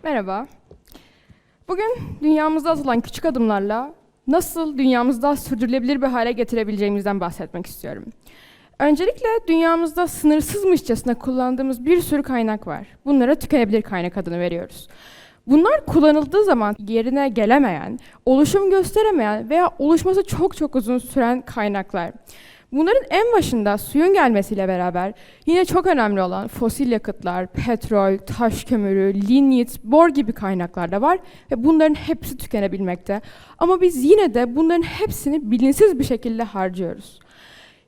Merhaba. Bugün dünyamızda atılan küçük adımlarla nasıl dünyamızı daha sürdürülebilir bir hale getirebileceğimizden bahsetmek istiyorum. Öncelikle dünyamızda sınırsızmışçasına kullandığımız bir sürü kaynak var. Bunlara tükenebilir kaynak adını veriyoruz. Bunlar kullanıldığı zaman yerine gelemeyen, oluşum gösteremeyen veya oluşması çok uzun süren kaynaklar. Bunların en başında suyun gelmesiyle beraber yine çok önemli olan fosil yakıtlar, petrol, taş kömürü, lignit, bor gibi kaynaklar da var ve bunların hepsi tükenebilmekte. Ama biz yine de bunların hepsini bilinçsiz bir şekilde harcıyoruz.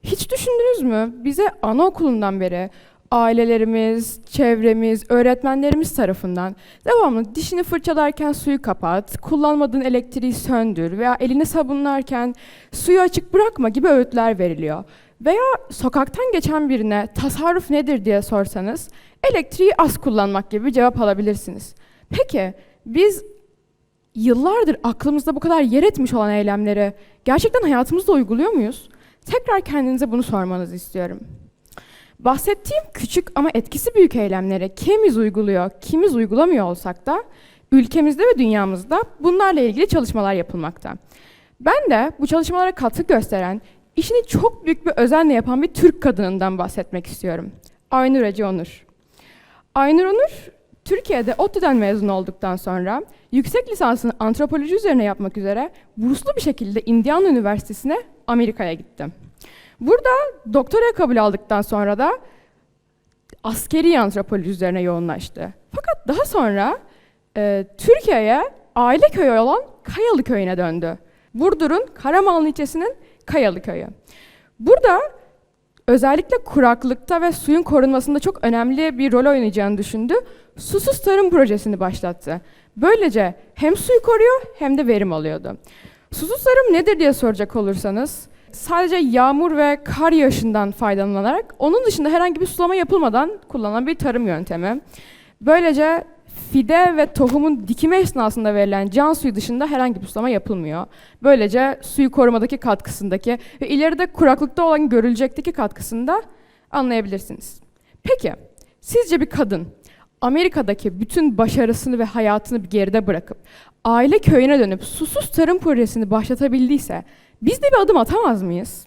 Hiç düşündünüz mü? Bize anaokulundan beri ailelerimiz, çevremiz, öğretmenlerimiz tarafından devamlı dişini fırçalarken suyu kapat, kullanmadığın elektriği söndür veya elini sabunlarken suyu açık bırakma gibi öğütler veriliyor. Veya sokaktan geçen birine tasarruf nedir diye sorsanız elektriği az kullanmak gibi bir cevap alabilirsiniz. Peki biz yıllardır aklımızda bu kadar yer etmiş olan eylemleri gerçekten hayatımızda uyguluyor muyuz? Tekrar kendinize bunu sormanızı istiyorum. Bahsettiğim küçük ama etkisi büyük eylemlere kimiz uyguluyor, kimiz uygulamıyor olsak da ülkemizde ve dünyamızda bunlarla ilgili çalışmalar yapılmakta. Ben de bu çalışmalara katkı gösteren, işini çok büyük bir özenle yapan bir Türk kadınından bahsetmek istiyorum. Aynur Ece Onur. Aynur Onur, Türkiye'de ODTÜ'den mezun olduktan sonra yüksek lisansını antropoloji üzerine yapmak üzere burslu bir şekilde Indiana Üniversitesi'ne Amerika'ya gitti. Burada doktora kabul aldıktan sonra da askeri antropoloji üzerine yoğunlaştı. Fakat daha sonra Türkiye'ye aile köyü olan Kayalı Köyü'ne döndü. Burdur'un Karamanlı ilçesinin Kayalı Köyü. Burada özellikle kuraklıkta ve suyun korunmasında çok önemli bir rol oynayacağını düşündü. Susuz tarım projesini başlattı. Böylece hem suyu koruyor hem de verim alıyordu. Susuz tarım nedir diye soracak olursanız, sadece yağmur ve kar yağışından faydalanarak, onun dışında herhangi bir sulama yapılmadan kullanılan bir tarım yöntemi. Böylece fide ve tohumun dikimi esnasında verilen can suyu dışında herhangi bir sulama yapılmıyor. Böylece suyu korumadaki katkısındaki ve ileride kuraklıkta olan görülecekteki katkısını da anlayabilirsiniz. Peki, sizce bir kadın Amerika'daki bütün başarısını ve hayatını bir geride bırakıp aile köyüne dönüp susuz tarım projesini başlatabildiyse biz de bir adım atamaz mıyız?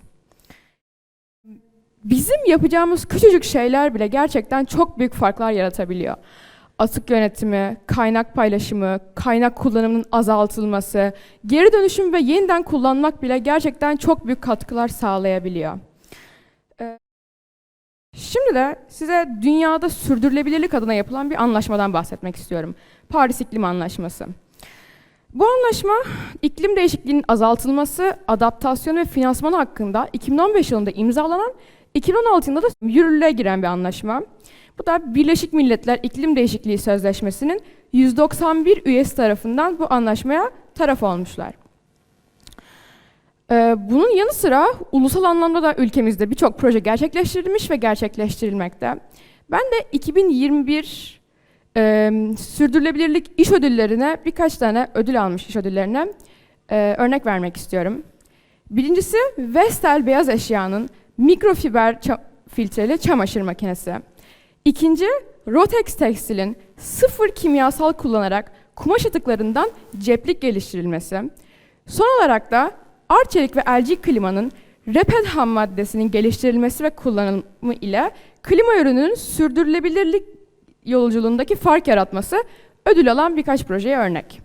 Bizim yapacağımız küçücük şeyler bile gerçekten çok büyük farklar yaratabiliyor. Atık yönetimi, kaynak paylaşımı, kaynak kullanımının azaltılması, geri dönüşüm ve yeniden kullanmak bile gerçekten çok büyük katkılar sağlayabiliyor. Şimdi de size dünyada sürdürülebilirlik adına yapılan bir anlaşmadan bahsetmek istiyorum. Paris İklim Anlaşması. Bu anlaşma, iklim değişikliğinin azaltılması, adaptasyonu ve finansmanı hakkında 2015 yılında imzalanan, 2016 yılında da yürürlüğe giren bir anlaşma. Bu da Birleşik Milletler İklim Değişikliği Sözleşmesi'nin 191 üyesi tarafından bu anlaşmaya taraf olmuşlar. Bunun yanı sıra ulusal anlamda da ülkemizde birçok proje gerçekleştirilmiş ve gerçekleştirilmekte. Ben de 2021 sürdürülebilirlik iş ödüllerine birkaç tane ödül almış iş ödüllerine örnek vermek istiyorum. Birincisi Vestel beyaz eşyanın mikrofiber filtreli çamaşır makinesi. İkinci Rotex Tekstil'in sıfır kimyasal kullanarak kumaş atıklarından ceplik geliştirilmesi. Son olarak da Arçelik ve LG Klima'nın Reped ham maddesinin geliştirilmesi ve kullanımı ile klima ürününün sürdürülebilirlik yolculuğundaki fark yaratması ödül alan birkaç projeye örnek.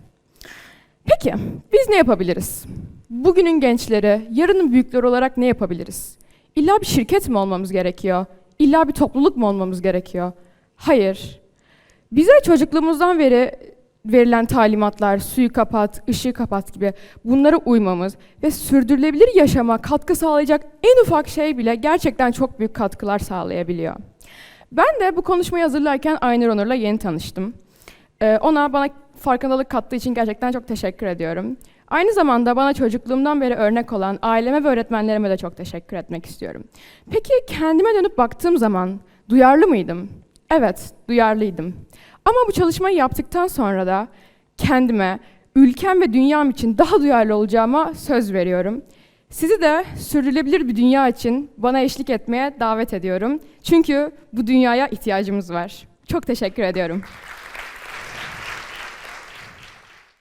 Peki, biz ne yapabiliriz? Bugünün gençleri, yarının büyükleri olarak ne yapabiliriz? İlla bir şirket mi olmamız gerekiyor? İlla bir topluluk mu olmamız gerekiyor? Hayır. Bize çocukluğumuzdan beri verilen talimatlar, suyu kapat, ışığı kapat gibi bunlara uymamız ve sürdürülebilir yaşama katkı sağlayacak en ufak şey bile gerçekten çok büyük katkılar sağlayabiliyor. Ben de bu konuşmayı hazırlarken Aynur Onur'la yeni tanıştım. Bana farkındalık kattığı için gerçekten çok teşekkür ediyorum. Aynı zamanda bana çocukluğumdan beri örnek olan aileme ve öğretmenlerime de çok teşekkür etmek istiyorum. Peki kendime dönüp baktığım zaman duyarlı mıydım? Evet, duyarlıydım. Ama bu çalışmayı yaptıktan sonra da kendime, ülkem ve dünyam için daha duyarlı olacağıma söz veriyorum. Sizi de sürdürülebilir bir dünya için bana eşlik etmeye davet ediyorum. Çünkü bu dünyaya ihtiyacımız var. Çok teşekkür ediyorum.